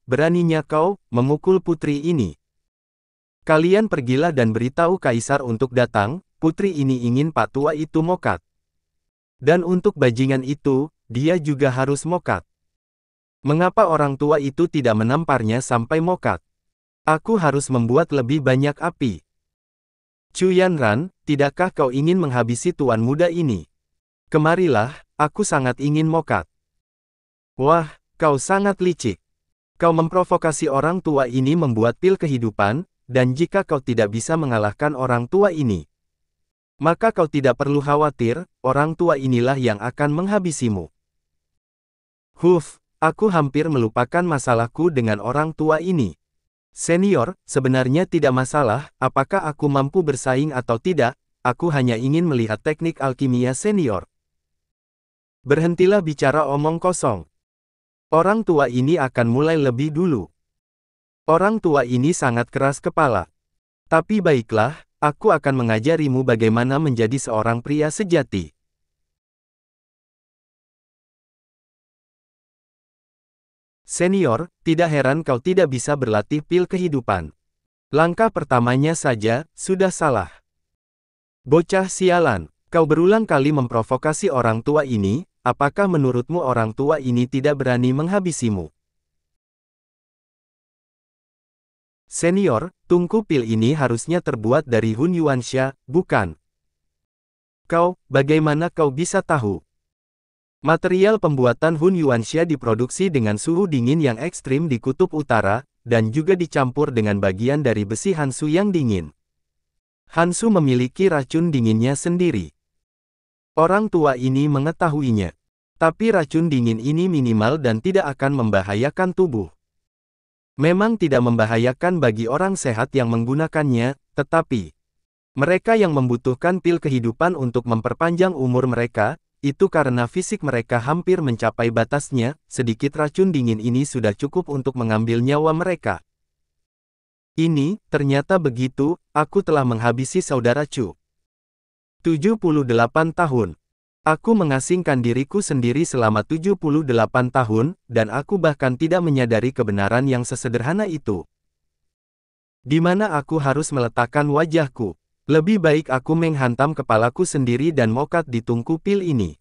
Beraninya kau memukul putri ini. Kalian pergilah dan beritahu kaisar untuk datang, putri ini ingin Pak Tua itu mokat. Dan untuk bajingan itu, dia juga harus mokat. Mengapa orang tua itu tidak menamparnya sampai mokat? Aku harus membuat lebih banyak api. Chu Yanran, tidakkah kau ingin menghabisi tuan muda ini? Kemarilah, aku sangat ingin mokat. Wah, kau sangat licik. Kau memprovokasi orang tua ini membuat pil kehidupan, dan jika kau tidak bisa mengalahkan orang tua ini, maka kau tidak perlu khawatir, orang tua inilah yang akan menghabisimu. Aku hampir melupakan masalahku dengan orang tua ini. Senior, sebenarnya tidak masalah, apakah aku mampu bersaing atau tidak, aku hanya ingin melihat teknik alkimia senior. Berhentilah bicara omong kosong. Orang tua ini akan mulai lebih dulu. Orang tua ini sangat keras kepala. Tapi baiklah, aku akan mengajarimu bagaimana menjadi seorang pria sejati. Senior, tidak heran kau tidak bisa berlatih pil kehidupan. Langkah pertamanya saja, sudah salah. Bocah sialan, kau berulang kali memprovokasi orang tua ini, apakah menurutmu orang tua ini tidak berani menghabisimu? Senior, tungku pil ini harusnya terbuat dari Hun Yuansha, bukan? Bagaimana kau bisa tahu? Material pembuatan Hun Yuansha diproduksi dengan suhu dingin yang ekstrim di kutub utara, dan juga dicampur dengan bagian dari besi Hansu yang dingin. Hansu memiliki racun dinginnya sendiri. Orang tua ini mengetahuinya. Tapi racun dingin ini minimal dan tidak akan membahayakan tubuh. Memang tidak membahayakan bagi orang sehat yang menggunakannya, tetapi mereka yang membutuhkan pil kehidupan untuk memperpanjang umur mereka, itu karena fisik mereka hampir mencapai batasnya, sedikit racun dingin ini sudah cukup untuk mengambil nyawa mereka. Ini, ternyata begitu, aku telah menghabisi saudara Chu. 78 tahun. Aku mengasingkan diriku sendiri selama 78 tahun, dan aku bahkan tidak menyadari kebenaran yang sesederhana itu. Di mana aku harus meletakkan wajahku? Lebih baik aku menghantam kepalaku sendiri dan mokat di tungku pil ini.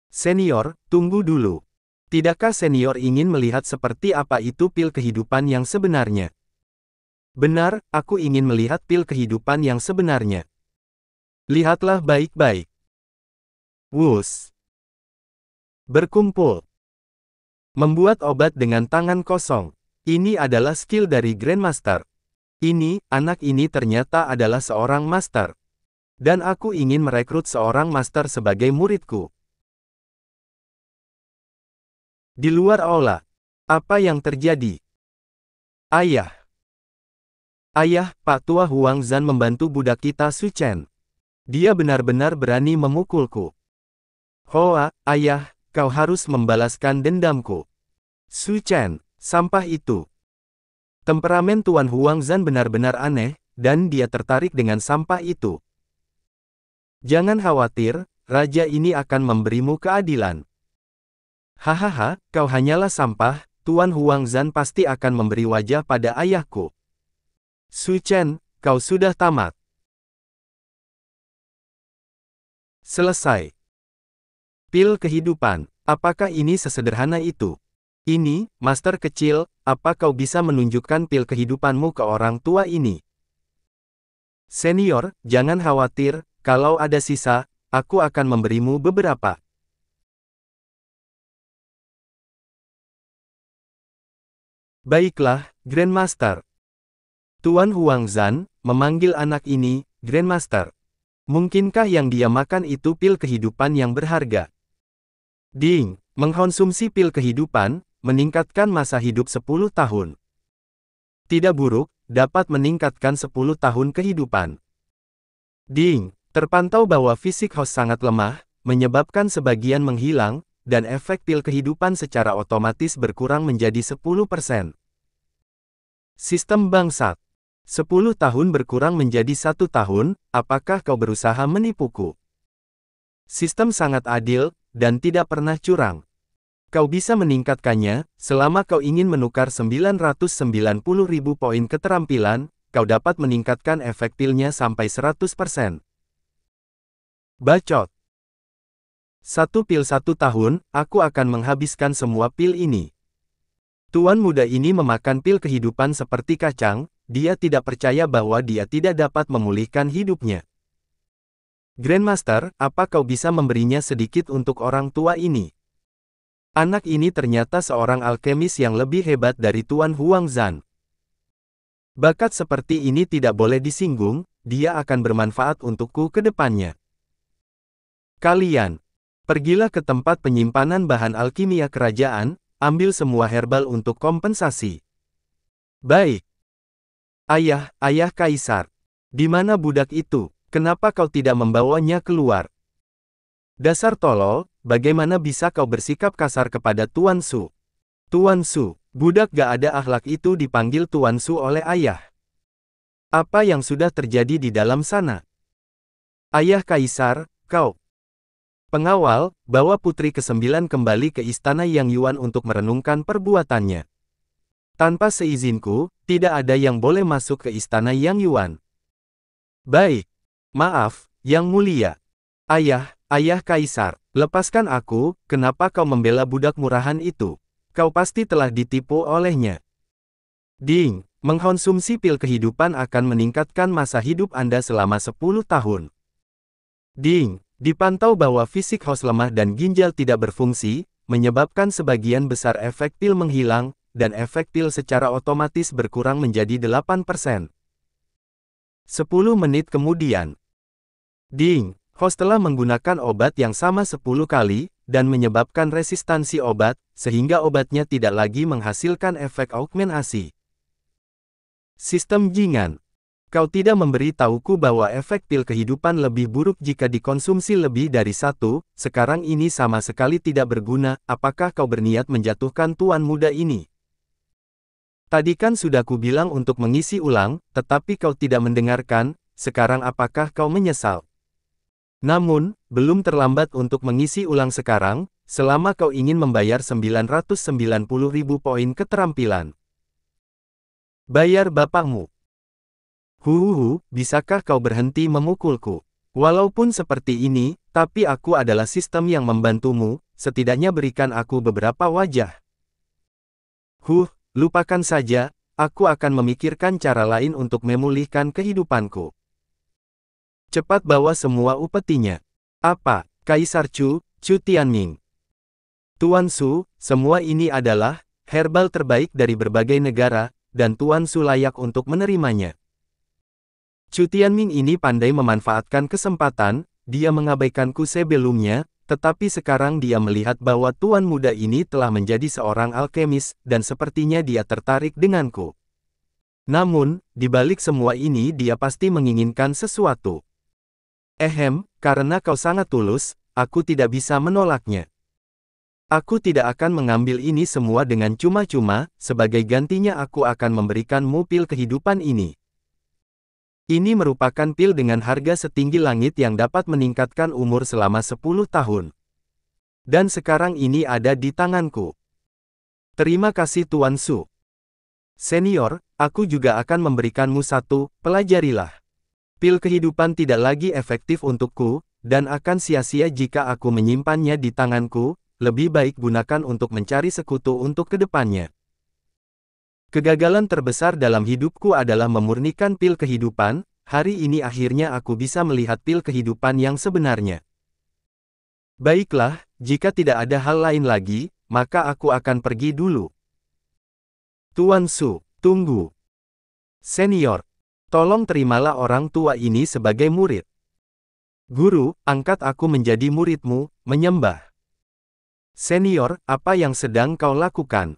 Senior, tunggu dulu. Tidakkah senior ingin melihat seperti apa itu pil kehidupan yang sebenarnya? Benar, aku ingin melihat pil kehidupan yang sebenarnya. Lihatlah baik-baik. Wus. Berkumpul. Membuat obat dengan tangan kosong. Ini adalah skill dari Grandmaster. Anak ini ternyata adalah seorang master. Dan aku ingin merekrut seorang master sebagai muridku. Di luar aula, apa yang terjadi? Ayah, Pak Tua Huang Zan membantu budak kita Su Chen. Dia benar-benar berani memukulku. Hoa, ayah, kau harus membalaskan dendamku. Su Chen, sampah itu. Temperamen Tuan Huang Zan benar-benar aneh, dan dia tertarik dengan sampah itu. Jangan khawatir, raja ini akan memberimu keadilan. Hahaha, kau hanyalah sampah, Tuan Huang Zan pasti akan memberi wajah pada ayahku. Su Chen, kau sudah tamat. Selesai. Pil kehidupan, apakah ini sesederhana itu? Ini, master kecil, apa kau bisa menunjukkan pil kehidupanmu ke orang tua ini? Senior, jangan khawatir, kalau ada sisa, aku akan memberimu beberapa. Baiklah, Grandmaster. Tuan Huang Zan memanggil anak ini, Grandmaster. Mungkinkah yang dia makan itu pil kehidupan yang berharga? Ding, mengkonsumsi pil kehidupan, meningkatkan masa hidup 10 tahun. Tidak buruk, dapat meningkatkan 10 tahun kehidupan. Ding, terpantau bahwa fisik host sangat lemah, menyebabkan sebagian menghilang, dan efek pil kehidupan secara otomatis berkurang menjadi 10%. Sistem bangsat. 10 tahun berkurang menjadi 1 tahun, apakah kau berusaha menipuku? Sistem sangat adil, dan tidak pernah curang. Kau bisa meningkatkannya, selama kau ingin menukar 990.000 poin keterampilan, kau dapat meningkatkan efek pilnya sampai 100%. Bacot. 1 pil 1 tahun, aku akan menghabiskan semua pil ini. Tuan muda ini memakan pil kehidupan seperti kacang, dia tidak percaya bahwa dia tidak dapat memulihkan hidupnya. Grandmaster, apa kau bisa memberinya sedikit untuk orang tua ini? Anak ini ternyata seorang alkemis yang lebih hebat dari Tuan Huang Zan. Bakat seperti ini tidak boleh disinggung, dia akan bermanfaat untukku ke depannya. Kalian, pergilah ke tempat penyimpanan bahan alkimia kerajaan, ambil semua herbal untuk kompensasi. Baik. Ayah Kaisar. Di mana budak itu? Kenapa kau tidak membawanya keluar? Dasar tolol, bagaimana bisa kau bersikap kasar kepada Tuan Su? Tuan Su, budak gak ada akhlak itu dipanggil Tuan Su oleh ayah. Apa yang sudah terjadi di dalam sana? Ayah Kaisar, kau. Pengawal, bawa putri ke-9 kembali ke istana Yang Yuan untuk merenungkan perbuatannya. Tanpa seizinku, tidak ada yang boleh masuk ke istana Yang Yuan. Baik. Maaf, Yang Mulia. Ayah Kaisar, lepaskan aku, kenapa kau membela budak murahan itu? Kau pasti telah ditipu olehnya. Ding, mengkonsumsi pil kehidupan akan meningkatkan masa hidup Anda selama 10 tahun. Ding. Dipantau bahwa fisik host lemah dan ginjal tidak berfungsi, menyebabkan sebagian besar efek pil menghilang, dan efek pil secara otomatis berkurang menjadi 8%. 10 menit kemudian. Ding, host telah menggunakan obat yang sama 10 kali, dan menyebabkan resistansi obat, sehingga obatnya tidak lagi menghasilkan efek augmentasi. Sistem Jingan. Kau tidak memberi tahuku bahwa efek pil kehidupan lebih buruk jika dikonsumsi lebih dari 1, sekarang ini sama sekali tidak berguna, apakah kau berniat menjatuhkan tuan muda ini? Tadi kan sudah kubilang untuk mengisi ulang, tetapi kau tidak mendengarkan, sekarang apakah kau menyesal? Namun, belum terlambat untuk mengisi ulang sekarang, selama kau ingin membayar 990.000 poin keterampilan. Bayar bapakmu. Bisakah kau berhenti memukulku? Walaupun seperti ini, tapi aku adalah sistem yang membantumu, setidaknya berikan aku beberapa wajah. Lupakan saja, aku akan memikirkan cara lain untuk memulihkan kehidupanku. Cepat bawa semua upetinya. Apa, Kaisar Chu Tianming? Tuan Su, semua ini adalah herbal terbaik dari berbagai negara, dan Tuan Su layak untuk menerimanya. Chu Tianming ini pandai memanfaatkan kesempatan, dia mengabaikanku sebelumnya, tetapi sekarang dia melihat bahwa tuan muda ini telah menjadi seorang alkemis, dan sepertinya dia tertarik denganku. Namun, di balik semua ini dia pasti menginginkan sesuatu. Karena kau sangat tulus, aku tidak bisa menolaknya. Aku tidak akan mengambil ini semua dengan cuma-cuma, sebagai gantinya aku akan memberikanmu pil kehidupan ini. Ini merupakan pil dengan harga setinggi langit yang dapat meningkatkan umur selama 10 tahun. Dan sekarang ini ada di tanganku. Terima kasih Tuan Su. Senior, aku juga akan memberikanmu satu, pelajarilah. Pil kehidupan tidak lagi efektif untukku, dan akan sia-sia jika aku menyimpannya di tanganku, lebih baik gunakan untuk mencari sekutu untuk kedepannya. Kegagalan terbesar dalam hidupku adalah memurnikan pil kehidupan, hari ini akhirnya aku bisa melihat pil kehidupan yang sebenarnya. Baiklah, jika tidak ada hal lain lagi, maka aku akan pergi dulu. Tuan Su, tunggu. Senior, tolong terimalah orang tua ini sebagai murid. Guru, angkat aku menjadi muridmu, menyembah. Senior, apa yang sedang kau lakukan?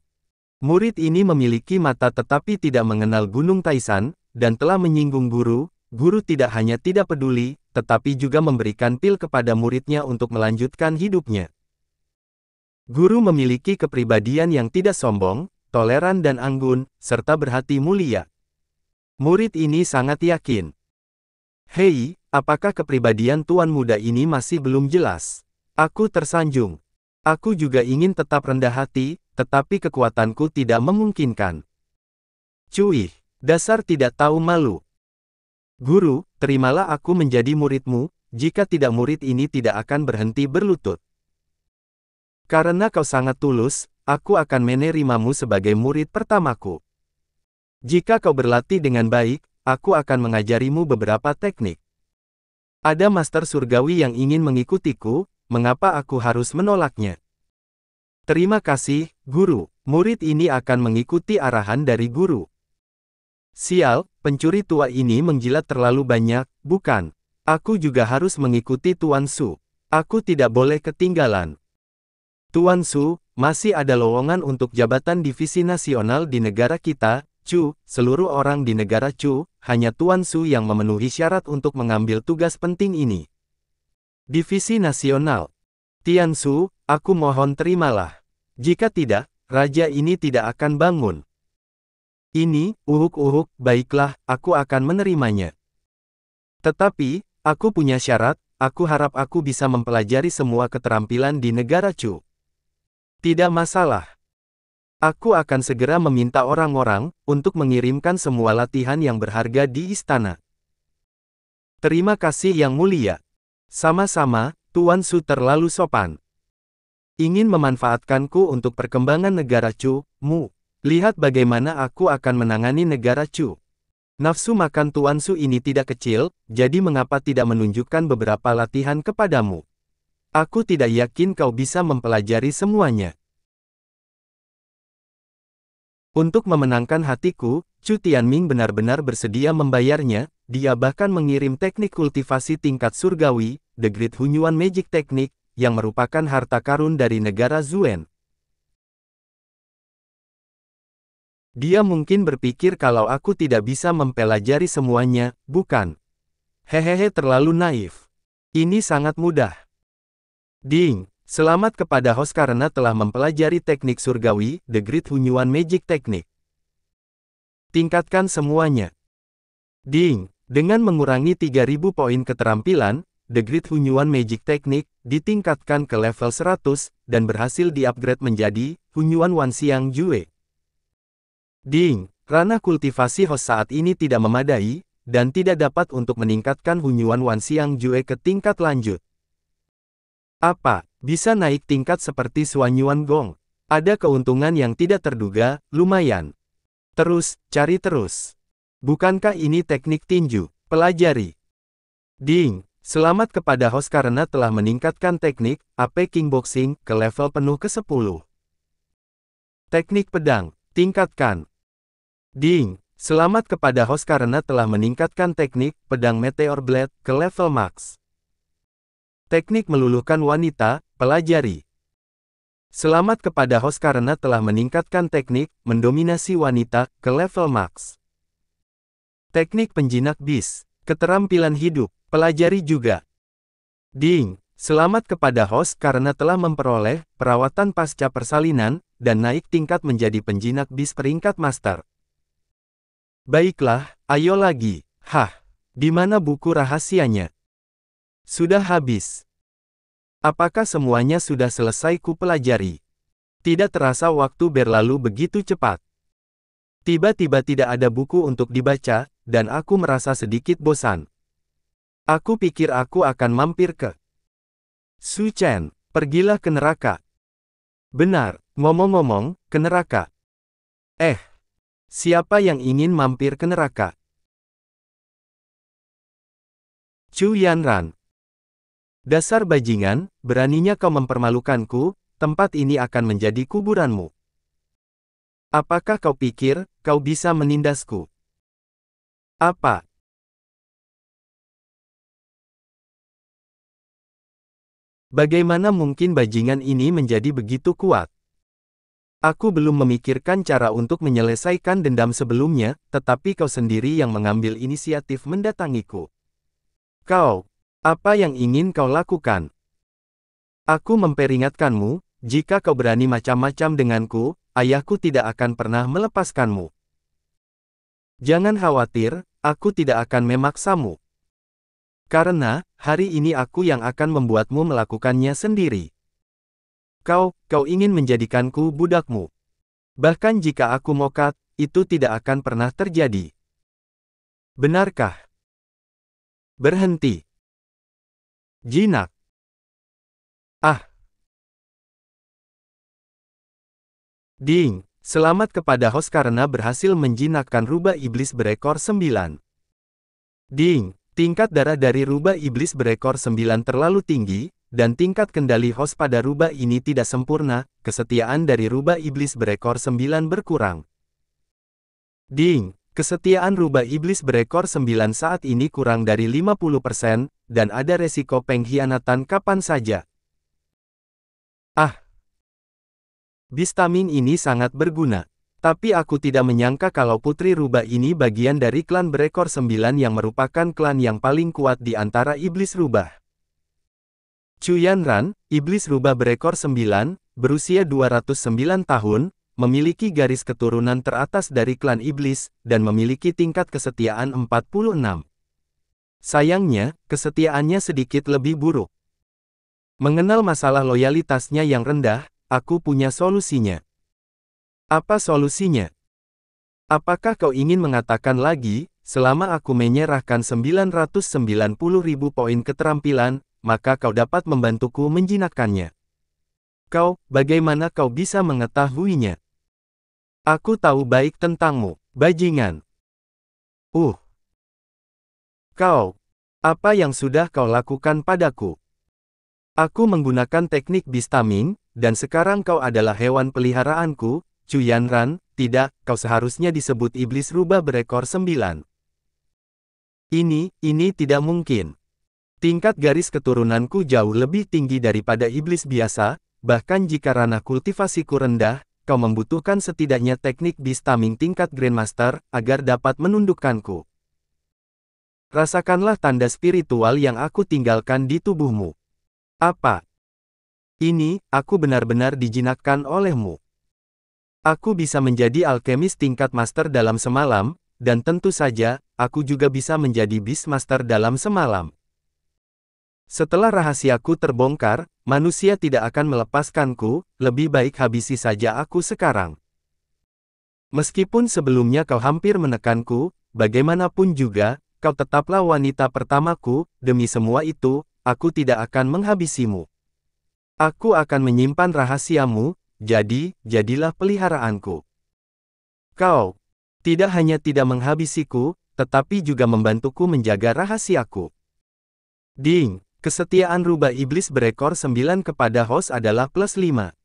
Murid ini memiliki mata tetapi tidak mengenal Gunung Taisan, dan telah menyinggung guru. Guru tidak hanya tidak peduli, tetapi juga memberikan pil kepada muridnya untuk melanjutkan hidupnya. Guru memiliki kepribadian yang tidak sombong, toleran dan anggun, serta berhati mulia. Murid ini sangat yakin. Hei, apakah kepribadian tuan muda ini masih belum jelas? Aku tersanjung. Aku juga ingin tetap rendah hati, tetapi kekuatanku tidak memungkinkan. Cuy, dasar tidak tahu malu. Guru, terimalah aku menjadi muridmu, jika tidak murid ini tidak akan berhenti berlutut. Karena kau sangat tulus, aku akan menerimamu sebagai murid pertamaku. Jika kau berlatih dengan baik, aku akan mengajarimu beberapa teknik. Ada master surgawi yang ingin mengikutiku, mengapa aku harus menolaknya? Terima kasih, guru. Murid ini akan mengikuti arahan dari guru. Sial, pencuri tua ini menjilat terlalu banyak, bukan? Aku juga harus mengikuti Tuan Su. Aku tidak boleh ketinggalan. Tuan Su, masih ada lowongan untuk jabatan divisi nasional di negara kita, Chu. Seluruh orang di negara Chu, hanya Tuan Su yang memenuhi syarat untuk mengambil tugas penting ini. Divisi nasional. Tian Su, aku mohon terimalah. Jika tidak, raja ini tidak akan bangun. Ini, uhuk-uhuk, baiklah, aku akan menerimanya. Tetapi, aku punya syarat, aku harap aku bisa mempelajari semua keterampilan di negara Chu. Tidak masalah. Aku akan segera meminta orang-orang, untuk mengirimkan semua latihan yang berharga di istana. Terima kasih Yang Mulia. Sama-sama, Tuan Su terlalu sopan. Ingin memanfaatkanku untuk perkembangan negara Chu, Mu. Lihat bagaimana aku akan menangani negara Chu. Nafsu makan Tuan Su ini tidak kecil, jadi mengapa tidak menunjukkan beberapa latihan kepadamu? Aku tidak yakin kau bisa mempelajari semuanya. Untuk memenangkan hatiku, Chu Tianming benar-benar bersedia membayarnya, dia bahkan mengirim teknik kultivasi tingkat surgawi, The Great Hunyuan Magic Technique, yang merupakan harta karun dari negara Zuen. Dia mungkin berpikir kalau aku tidak bisa mempelajari semuanya, bukan? Hehehe, terlalu naif. Ini sangat mudah. Ding, selamat kepada host karena telah mempelajari teknik surgawi, The Great Hunyuan Magic Technique. Tingkatkan semuanya. Ding, dengan mengurangi 3000 poin keterampilan, The Great Hunyuan Magic Technique ditingkatkan ke level 100, dan berhasil di-upgrade menjadi Hunyuan Wanxiang Jue. Ding, ranah kultivasi host saat ini tidak memadai, dan tidak dapat untuk meningkatkan Hunyuan Wanxiang Jue ke tingkat lanjut. Apa, bisa naik tingkat seperti Suanyuan Gong? Ada keuntungan yang tidak terduga, lumayan. Terus, cari terus. Bukankah ini teknik tinju? Pelajari. Ding, selamat kepada host karena telah meningkatkan teknik AP Kickboxing ke level penuh ke-10. Teknik pedang, tingkatkan. Ding, selamat kepada host karena telah meningkatkan teknik pedang Meteor Blade ke level max. Teknik meluluhkan wanita, pelajari. Selamat kepada host karena telah meningkatkan teknik mendominasi wanita ke level max. Teknik penjinak bis, keterampilan hidup, pelajari juga. Ding, selamat kepada host karena telah memperoleh perawatan pasca persalinan dan naik tingkat menjadi penjinak bis peringkat master. Baiklah, ayo lagi. Hah, di mana buku rahasianya? Sudah habis. Apakah semuanya sudah selesai ku pelajari? Tidak terasa waktu berlalu begitu cepat. Tiba-tiba tidak ada buku untuk dibaca, dan aku merasa sedikit bosan. Aku pikir aku akan mampir ke Su Chen, pergilah ke neraka. Benar, ngomong-ngomong, ke neraka. Siapa yang ingin mampir ke neraka? Chu Yanran. Dasar bajingan, beraninya kau mempermalukanku, tempat ini akan menjadi kuburanmu. Apakah kau pikir, kau bisa menindasku? Apa? Bagaimana mungkin bajingan ini menjadi begitu kuat? Aku belum memikirkan cara untuk menyelesaikan dendam sebelumnya, tetapi kau sendiri yang mengambil inisiatif mendatangiku. Kau, apa yang ingin kau lakukan? Aku memperingatkanmu, jika kau berani macam-macam denganku, ayahku tidak akan pernah melepaskanmu. Jangan khawatir, aku tidak akan memaksamu. Karena, hari ini aku yang akan membuatmu melakukannya sendiri. Kau ingin menjadikanku budakmu. Bahkan jika aku mokat, itu tidak akan pernah terjadi. Benarkah? Berhenti. Jinak. Ah. Ding. Selamat kepada host karena berhasil menjinakkan rubah iblis berekor 9. Ding. Tingkat darah dari rubah iblis berekor 9 terlalu tinggi, dan tingkat kendali host pada rubah ini tidak sempurna, kesetiaan dari rubah iblis berekor 9 berkurang. Ding. Kesetiaan rubah iblis berekor 9 saat ini kurang dari 50%, dan ada resiko pengkhianatan kapan saja. Ah. Bistaming ini sangat berguna. Tapi aku tidak menyangka kalau putri rubah ini bagian dari klan berekor 9 yang merupakan klan yang paling kuat di antara iblis rubah. Chu Yanran, iblis rubah berekor 9, berusia 209 tahun, memiliki garis keturunan teratas dari klan iblis, dan memiliki tingkat kesetiaan 46. Sayangnya, kesetiaannya sedikit lebih buruk. Mengenal masalah loyalitasnya yang rendah, aku punya solusinya. Apa solusinya? Apakah kau ingin mengatakan lagi, selama aku menyerahkan 990.000 poin keterampilan, maka kau dapat membantuku menjinakkannya? Bagaimana kau bisa mengetahuinya? Aku tahu baik tentangmu, bajingan. Apa yang sudah kau lakukan padaku? Aku menggunakan teknik Bistaming, dan sekarang kau adalah hewan peliharaanku, Chu Yanran. Tidak, kau seharusnya disebut iblis rubah berekor 9. Ini tidak mungkin. Tingkat garis keturunanku jauh lebih tinggi daripada iblis biasa, bahkan jika ranah kultivasiku rendah, kau membutuhkan setidaknya teknik Bistaming tingkat Grandmaster, agar dapat menundukkanku. Rasakanlah tanda spiritual yang aku tinggalkan di tubuhmu. Apa? Ini, aku benar-benar dijinakkan olehmu. Aku bisa menjadi alkemis tingkat master dalam semalam, dan tentu saja, aku juga bisa menjadi Beastmaster dalam semalam. Setelah rahasiaku terbongkar, manusia tidak akan melepaskanku, lebih baik habisi saja aku sekarang. Meskipun sebelumnya kau hampir menekanku, bagaimanapun juga, kau tetaplah wanita pertamaku, demi semua itu, aku tidak akan menghabisimu. Aku akan menyimpan rahasiamu, jadilah peliharaanku. Kau tidak hanya tidak menghabisiku, tetapi juga membantuku menjaga rahasiaku. Ding. Kesetiaan rubah iblis berekor 9 kepada host adalah +5.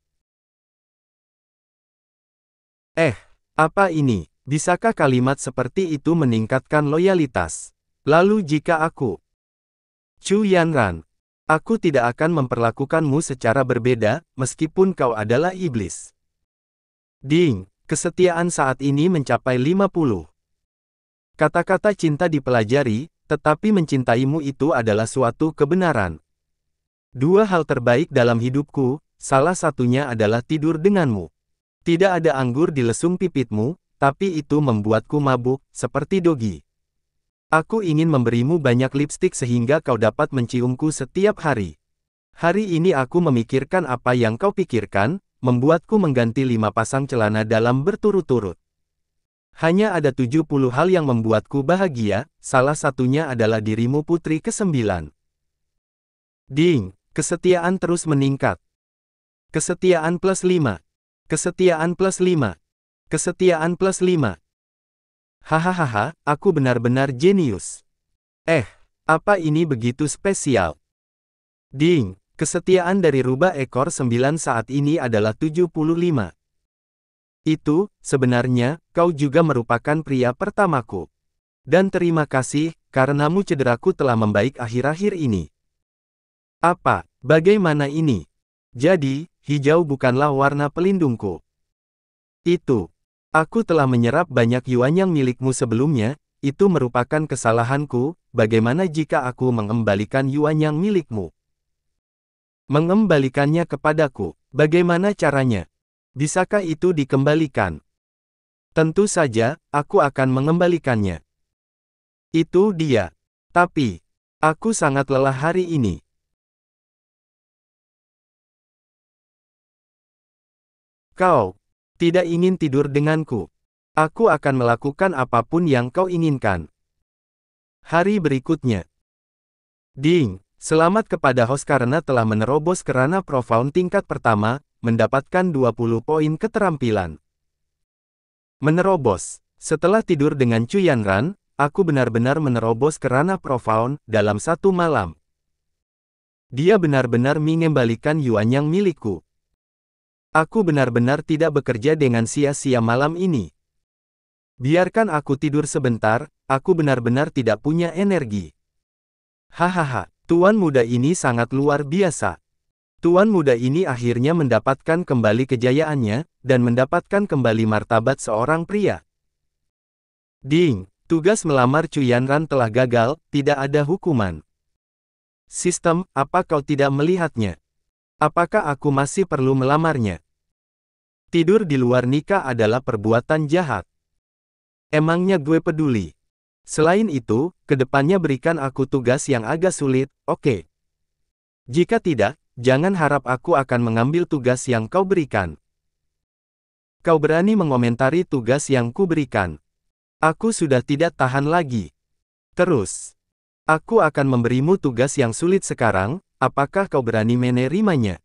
Apa ini? Bisakah kalimat seperti itu meningkatkan loyalitas? Lalu jika aku... Chu Yanran, aku tidak akan memperlakukanmu secara berbeda, meskipun kau adalah iblis. Ding. Kesetiaan saat ini mencapai 50. Kata-kata cinta dipelajari, tetapi mencintaimu itu adalah suatu kebenaran. Dua hal terbaik dalam hidupku, salah satunya adalah tidur denganmu. Tidak ada anggur di lesung pipitmu, tapi itu membuatku mabuk, seperti Dogi. Aku ingin memberimu banyak lipstik sehingga kau dapat menciumku setiap hari. Hari ini aku memikirkan apa yang kau pikirkan, membuatku mengganti 5 pasang celana dalam berturut-turut. Hanya ada 70 hal yang membuatku bahagia, salah satunya adalah dirimu putri ke-9. Ding. Kesetiaan terus meningkat. Kesetiaan +5. Kesetiaan +5. Kesetiaan +5. Hahaha, aku benar-benar jenius. Apa ini begitu spesial? Ding. Kesetiaan dari rubah ekor 9 saat ini adalah 75. Itu, sebenarnya, kau juga merupakan pria pertamaku. Dan terima kasih, karenamu cederaku telah membaik akhir-akhir ini. Apa? Bagaimana ini? Jadi, hijau bukanlah warna pelindungku. Itu. Aku telah menyerap banyak yuan yang milikmu sebelumnya, itu merupakan kesalahanku, bagaimana jika aku mengembalikan yuan yang milikmu? Mengembalikannya kepadaku, bagaimana caranya? Bisakah itu dikembalikan? Tentu saja, aku akan mengembalikannya. Itu dia. Tapi, aku sangat lelah hari ini. Kau tidak ingin tidur denganku. Aku akan melakukan apapun yang kau inginkan. Hari berikutnya. Ding, selamat kepada host karena telah menerobos ke ranah profound tingkat pertama, mendapatkan 20 poin keterampilan. Menerobos. Setelah tidur dengan Chu Yanran, aku benar-benar menerobos ke ranah profound dalam satu malam. Dia benar-benar mengembalikan yuan yang milikku. Aku benar-benar tidak bekerja dengan sia-sia malam ini. Biarkan aku tidur sebentar, aku benar-benar tidak punya energi. Hahaha, tuan muda ini sangat luar biasa. Tuan muda ini akhirnya mendapatkan kembali kejayaannya, dan mendapatkan kembali martabat seorang pria. Ding, tugas melamar Chu Yanran telah gagal, tidak ada hukuman. Sistem, apa kau tidak melihatnya? Apakah aku masih perlu melamarnya? Tidur di luar nikah adalah perbuatan jahat. Emangnya gue peduli? Selain itu, kedepannya berikan aku tugas yang agak sulit, oke? Jika tidak, jangan harap aku akan mengambil tugas yang kau berikan. Kau berani mengomentari tugas yang ku berikan. Aku sudah tidak tahan lagi. Terus, aku akan memberimu tugas yang sulit sekarang, apakah kau berani menerimanya?